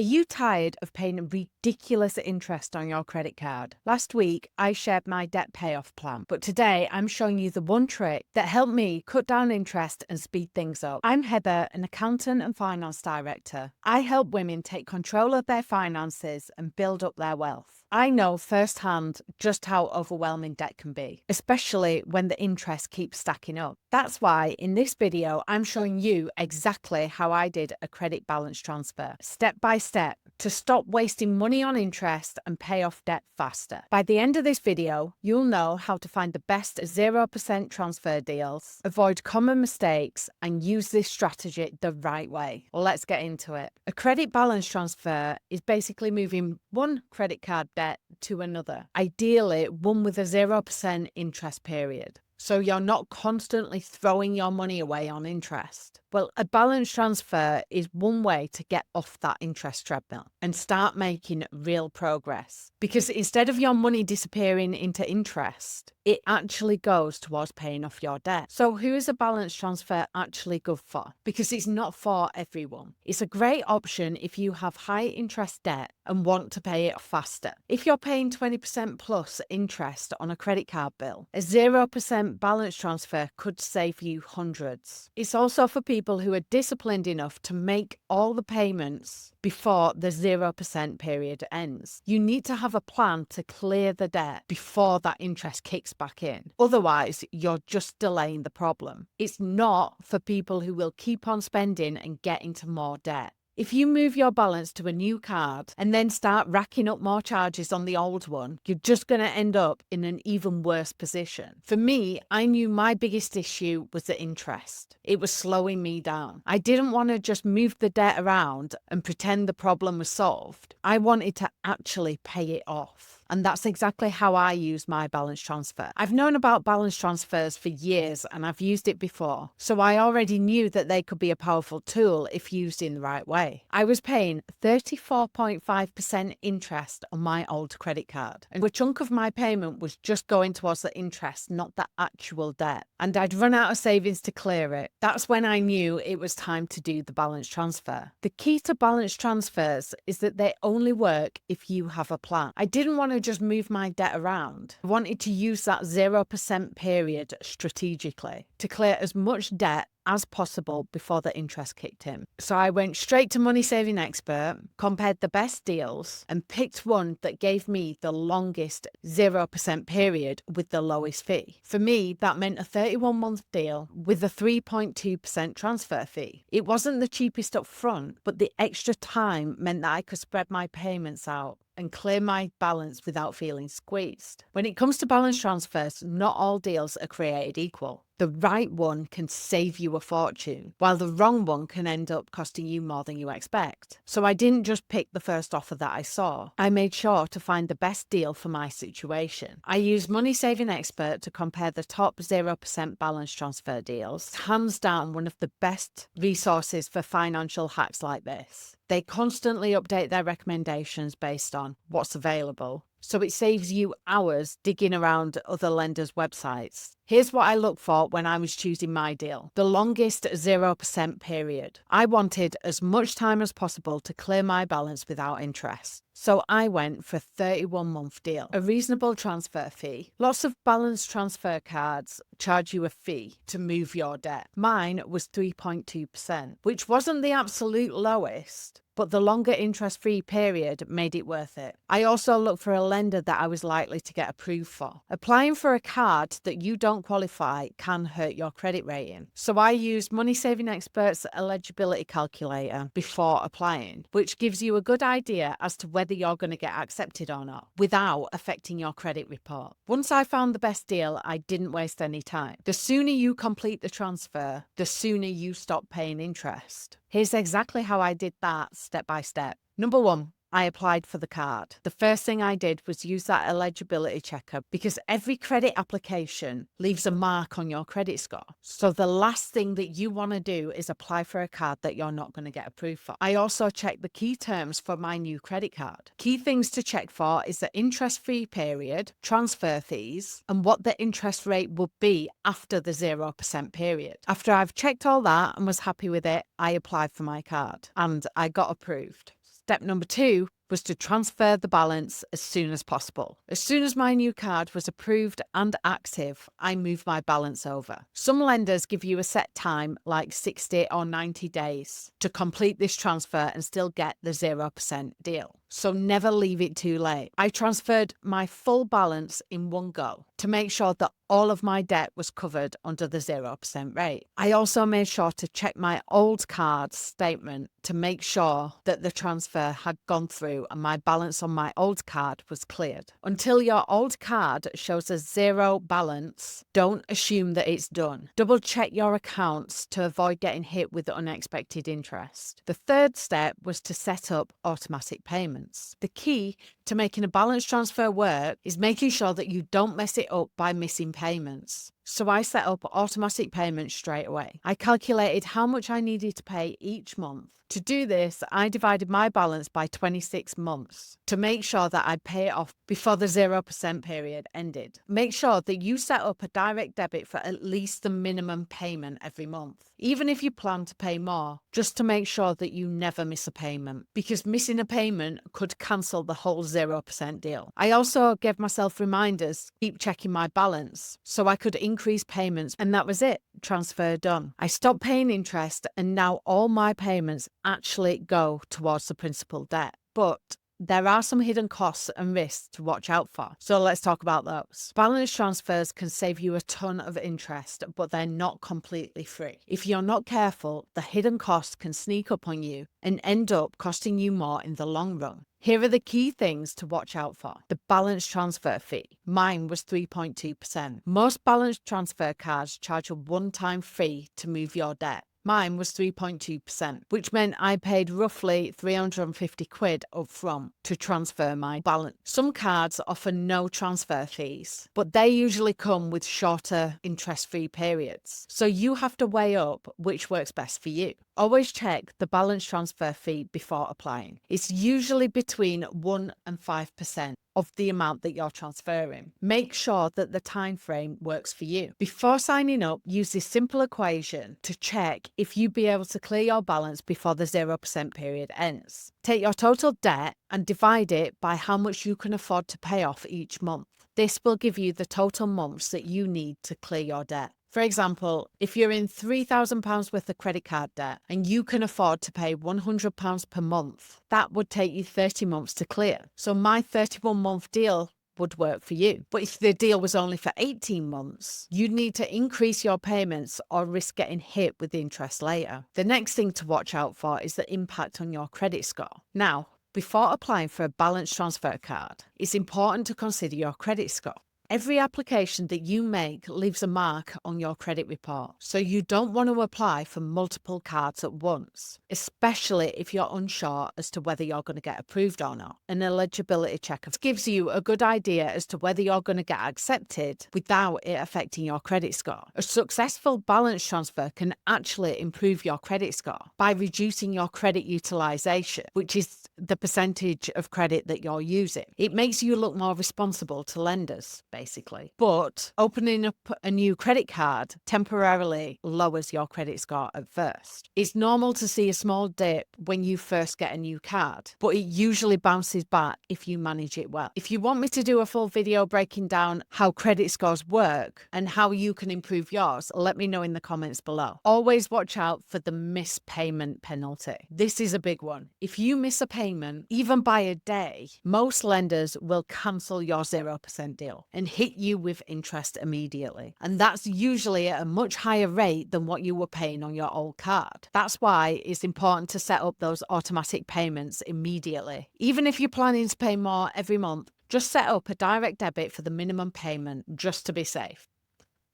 Are you tired of paying ridiculous interest on your credit card? Last week, I shared my debt payoff plan, but today I'm showing you the one trick that helped me cut down interest and speed things up. I'm Heather, an accountant and finance director. I help women take control of their finances and build up their wealth. I know firsthand just how overwhelming debt can be, especially when the interest keeps stacking up. That's why in this video, I'm showing you exactly how I did a credit balance transfer, step by step, to stop wasting money on interest and pay off debt faster. By the end of this video, you'll know how to find the best 0% transfer deals, avoid common mistakes, and use this strategy the right way. Well, let's get into it. A credit balance transfer is basically moving one credit card debt to another, ideally one with a 0% interest period, so you're not constantly throwing your money away on interest. Well, a balance transfer is one way to get off that interest treadmill and start making real progress. Because instead of your money disappearing into interest, it actually goes towards paying off your debt. So who is a balance transfer actually good for? Because it's not for everyone. It's a great option if you have high interest debt and want to pay it faster. If you're paying 20% plus interest on a credit card bill, a 0% balance transfer could save you hundreds. It's also for people who are disciplined enough to make all the payments before the 0% period ends. You need to have a plan to clear the debt before that interest kicks back in. Otherwise, you're just delaying the problem. It's not for people who will keep on spending and get into more debt. If you move your balance to a new card and then start racking up more charges on the old one, you're just going to end up in an even worse position. For me, I knew my biggest issue was the interest. It was slowing me down. I didn't want to just move the debt around and pretend the problem was solved. I wanted to actually pay it off. And that's exactly how I use my balance transfer. I've known about balance transfers for years and I've used it before, so I already knew that they could be a powerful tool if used in the right way. I was paying 34.5% interest on my old credit card, and a chunk of my payment was just going towards the interest, not the actual debt. And I'd run out of savings to clear it. That's when I knew it was time to do the balance transfer. The key to balance transfers is that they only work if you have a plan. I didn't want to just move my debt around. I wanted to use that 0% period strategically to clear as much debt as possible before the interest kicked in. So I went straight to Money Saving Expert, compared the best deals, and picked one that gave me the longest 0% period with the lowest fee. For me, that meant a 31-month deal with a 3.2% transfer fee. It wasn't the cheapest up front, but the extra time meant that I could spread my payments out and clear my balance without feeling squeezed. When it comes to balance transfers, not all deals are created equal. The right one can save you a fortune, while the wrong one can end up costing you more than you expect. So I didn't just pick the first offer that I saw. I made sure to find the best deal for my situation. I used Money Saving Expert to compare the top 0% balance transfer deals. Hands down, one of the best resources for financial hacks like this. They constantly update their recommendations based on what's available, so it saves you hours digging around other lenders' websites. Here's what I look for when I was choosing my deal: the longest 0% period. I wanted as much time as possible to clear my balance without interest. So I went for a 31-month deal, a reasonable transfer fee. Lots of balance transfer cards charge you a fee to move your debt. Mine was 3.2%, which wasn't the absolute lowest, but the longer interest-free period made it worth it. I also looked for a lender that I was likely to get approved for. Applying for a card that you don't qualify can hurt your credit rating. So I used Money Saving Expert's eligibility calculator before applying, which gives you a good idea as to whether you're going to get accepted or not, without affecting your credit report. Once I found the best deal, I didn't waste any time. The sooner you complete the transfer, the sooner you stop paying interest. Here's exactly how I did that step by step. Number 1, I applied for the card. The first thing I did was use that eligibility checker, because every credit application leaves a mark on your credit score. So the last thing that you want to do is apply for a card that you're not going to get approved for. I also checked the key terms for my new credit card. Key things to check for is the interest-free period, transfer fees, and what the interest rate would be after the 0% period. After I've checked all that and was happy with it, I applied for my card and I got approved. Step number 2 was to transfer the balance as soon as possible. As soon as my new card was approved and active, I moved my balance over. Some lenders give you a set time, like 60 or 90 days, to complete this transfer and still get the 0% deal. So never leave it too late. I transferred my full balance in one go to make sure that all of my debt was covered under the 0% rate. I also made sure to check my old card statement to make sure that the transfer had gone through and my balance on my old card was cleared. Until your old card shows a 0 balance, don't assume that it's done. Double check your accounts to avoid getting hit with unexpected interest. The third step was to set up automatic payments. The key to making a balance transfer work is making sure that you don't mess it up by missing payments. So I set up automatic payments straight away. I calculated how much I needed to pay each month. To do this, I divided my balance by 26 months to make sure that I'd pay it off before the 0% period ended. Make sure that you set up a direct debit for at least the minimum payment every month, even if you plan to pay more, just to make sure that you never miss a payment, because missing a payment could cancel the whole 0% deal. I also gave myself reminders, keep checking my balance, so I could increase payments, and that was it. Transfer done. I stopped paying interest, and now all my payments actually go towards the principal debt. But there are some hidden costs and risks to watch out for. So let's talk about those. Balance transfers can save you a ton of interest, but they're not completely free. If you're not careful, the hidden costs can sneak up on you and end up costing you more in the long run. Here are the key things to watch out for. The balance transfer fee. Mine was 3.2%. Most balance transfer cards charge a one-time fee to move your debt. Mine was 3.2%, which meant I paid roughly 350 quid up front to transfer my balance. Some cards offer no transfer fees, but they usually come with shorter interest-free periods. So you have to weigh up which works best for you. Always check the balance transfer fee before applying. It's usually between 1 and 5% of the amount that you're transferring. Make sure that the time frame works for you. Before signing up, use this simple equation to check if you'd be able to clear your balance before the 0% period ends. Take your total debt and divide it by how much you can afford to pay off each month. This will give you the total months that you need to clear your debt. For example, if you're in £3,000 worth of credit card debt and you can afford to pay £100 per month, that would take you 30 months to clear. So my 31-month deal would work for you. But if the deal was only for 18 months, you'd need to increase your payments or risk getting hit with interest later. The next thing to watch out for is the impact on your credit score. Now, before applying for a balance transfer card, it's important to consider your credit score. Every application that you make leaves a mark on your credit report, so you don't want to apply for multiple cards at once, especially if you're unsure as to whether you're going to get approved or not. An eligibility check gives you a good idea as to whether you're going to get accepted without it affecting your credit score. A successful balance transfer can actually improve your credit score by reducing your credit utilization, which is the percentage of credit that you're using. It makes you look more responsible to lenders, basically. But opening up a new credit card temporarily lowers your credit score at first. It's normal to see a small dip when you first get a new card, but it usually bounces back if you manage it well. If you want me to do a full video breaking down how credit scores work and how you can improve yours, let me know in the comments below. Always watch out for the missed payment penalty. This is a big one. If you miss a payment, even by a day, most lenders will cancel your 0% deal and hit you with interest immediately. And that's usually at a much higher rate than what you were paying on your old card. That's why it's important to set up those automatic payments immediately. Even if you're planning to pay more every month, just set up a direct debit for the minimum payment just to be safe.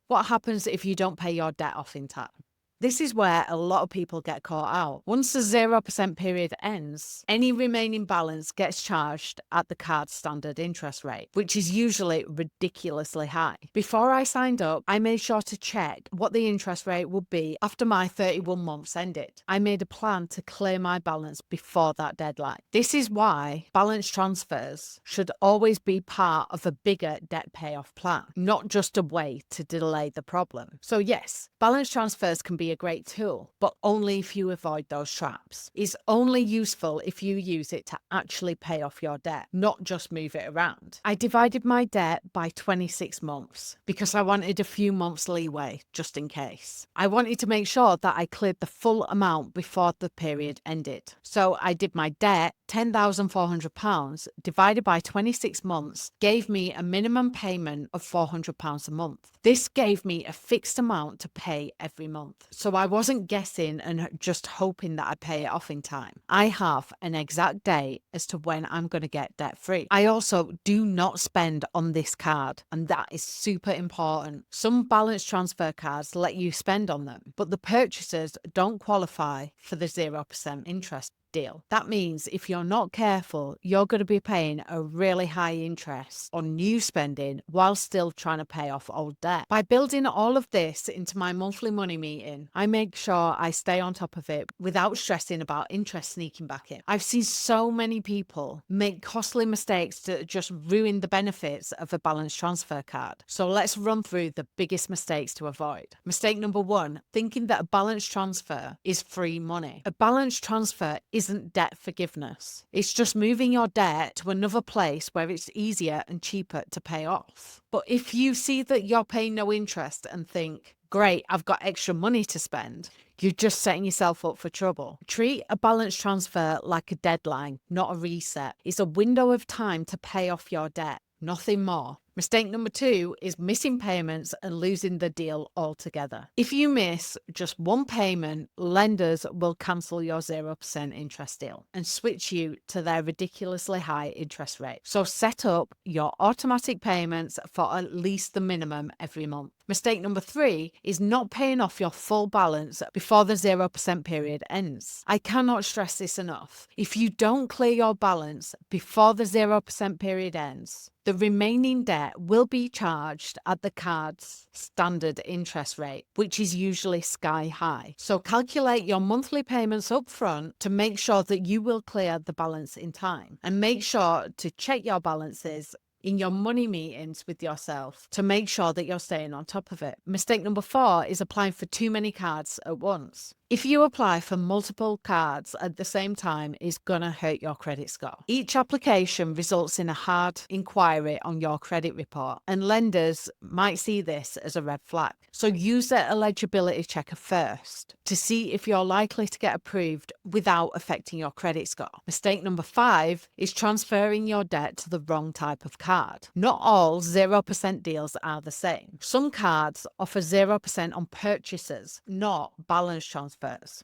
What happens if you don't pay your debt off in time? This is where a lot of people get caught out. Once the 0% period ends, any remaining balance gets charged at the card's standard interest rate, which is usually ridiculously high. Before I signed up, I made sure to check what the interest rate would be after my 31 months ended. I made a plan to clear my balance before that deadline. This is why balance transfers should always be part of a bigger debt payoff plan, not just a way to delay the problem. So yes, balance transfers can be be a great tool, but only if you avoid those traps. It's only useful if you use it to actually pay off your debt, not just move it around. I divided my debt by 26 months because I wanted a few months leeway just in case. I wanted to make sure that I cleared the full amount before the period ended. So I did my debt, £10,400 divided by 26 months gave me a minimum payment of £400 a month. This gave me a fixed amount to pay every month. So I wasn't guessing and just hoping that I'd pay it off in time. I have an exact date as to when I'm going to get debt free. I also do not spend on this card, and that is super important. Some balance transfer cards let you spend on them, but the purchasers don't qualify for the 0% interest deal. That means if you're not careful, you're going to be paying a really high interest on new spending while still trying to pay off old debt. By building all of this into my monthly money meeting, I make sure I stay on top of it without stressing about interest sneaking back in. I've seen so many people make costly mistakes to just ruin the benefits of a balance transfer card. So let's run through the biggest mistakes to avoid. Mistake number 1, thinking that a balance transfer is free money. A balance transfer isn't debt forgiveness. It's just moving your debt to another place where it's easier and cheaper to pay off. But if you see that you're paying no interest and think, great, I've got extra money to spend, you're just setting yourself up for trouble. Treat a balance transfer like a deadline, not a reset. It's a window of time to pay off your debt, nothing more. Mistake number 2 is missing payments and losing the deal altogether. If you miss just one payment, lenders will cancel your 0% interest deal and switch you to their ridiculously high interest rate. So set up your automatic payments for at least the minimum every month. Mistake number 3 is not paying off your full balance before the 0% period ends. I cannot stress this enough. If you don't clear your balance before the 0% period ends, the remaining debt will be charged at the card's standard interest rate, which is usually sky high. So calculate your monthly payments up front to make sure that you will clear the balance in time. And make sure to check your balances in your money meetings with yourself to make sure that you're staying on top of it. Mistake number 4 is applying for too many cards at once. If you apply for multiple cards at the same time, it's gonna hurt your credit score. Each application results in a hard inquiry on your credit report, and lenders might see this as a red flag. So use their eligibility checker first to see if you're likely to get approved without affecting your credit score. Mistake number 5 is transferring your debt to the wrong type of card. Not all 0% deals are the same. Some cards offer 0% on purchases, not balance transfers,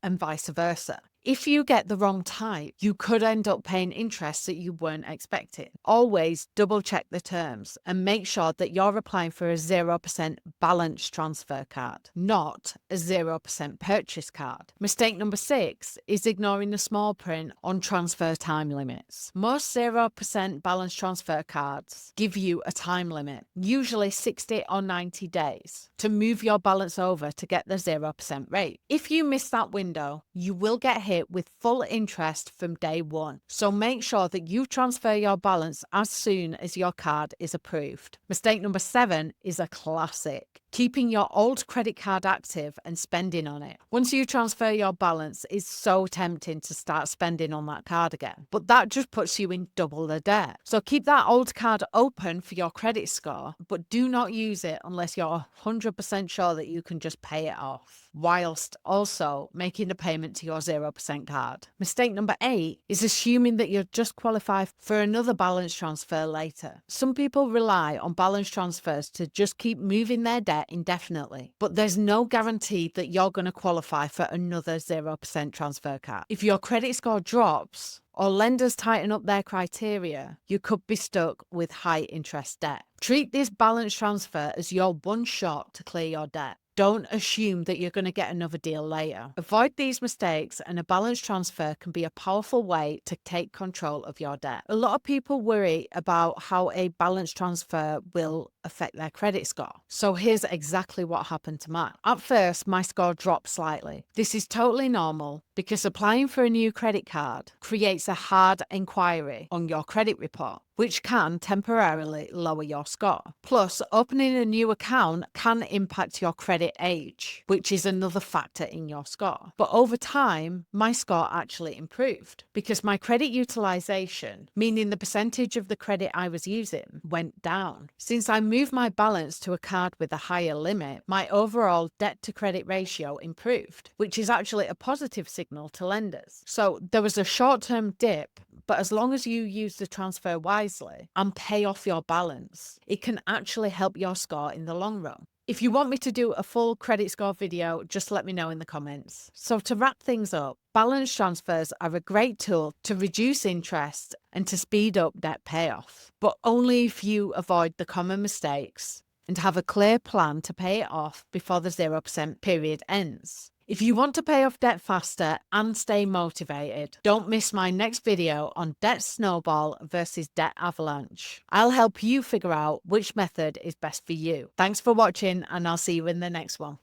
and vice versa. If you get the wrong type, you could end up paying interest that you weren't expecting. Always double check the terms and make sure that you're applying for a 0% balance transfer card, not a 0% purchase card. Mistake number 6 is ignoring the small print on transfer time limits. Most 0% balance transfer cards give you a time limit, usually 60 or 90 days, to move your balance over to get the 0% rate. If you miss that window, you will get hit with full interest from day 1. So make sure that you transfer your balance as soon as your card is approved. Mistake number 7 is a classic. Keeping your old credit card active and spending on it. Once you transfer your balance, it's so tempting to start spending on that card again. But that just puts you in double the debt. So keep that old card open for your credit score, but do not use it unless you're 100% sure that you can just pay it off, whilst also making a payment to your 0% card. Mistake number 8 is assuming that you'll just qualify for another balance transfer later. Some people rely on balance transfers to just keep moving their debt indefinitely, but there's no guarantee that you're going to qualify for another 0% transfer card. If your credit score drops or lenders tighten up their criteria, you could be stuck with high interest debt. Treat this balance transfer as your one shot to clear your debt. Don't assume that you're going to get another deal later. Avoid these mistakes, and a balance transfer can be a powerful way to take control of your debt. A lot of people worry about how a balance transfer will affect their credit score. So here's exactly what happened to mine. At first, my score dropped slightly. This is totally normal, because applying for a new credit card creates a hard inquiry on your credit report, which can temporarily lower your score. Plus, opening a new account can impact your credit age, which is another factor in your score. But over time, my score actually improved because my credit utilization, meaning the percentage of the credit I was using, went down. Since I moved my balance to a card with a higher limit, my overall debt to credit ratio improved, which is actually a positive signal to lenders. So there was a short-term dip, but as long as you use the transfer wisely and pay off your balance, it can actually help your score in the long run. If you want me to do a full credit score video, just let me know in the comments. So to wrap things up, balance transfers are a great tool to reduce interest and to speed up debt payoff, but only if you avoid the common mistakes and have a clear plan to pay it off before the 0% period ends. If you want to pay off debt faster and stay motivated, don't miss my next video on debt snowball versus debt avalanche. I'll help you figure out which method is best for you. Thanks for watching, and I'll see you in the next one.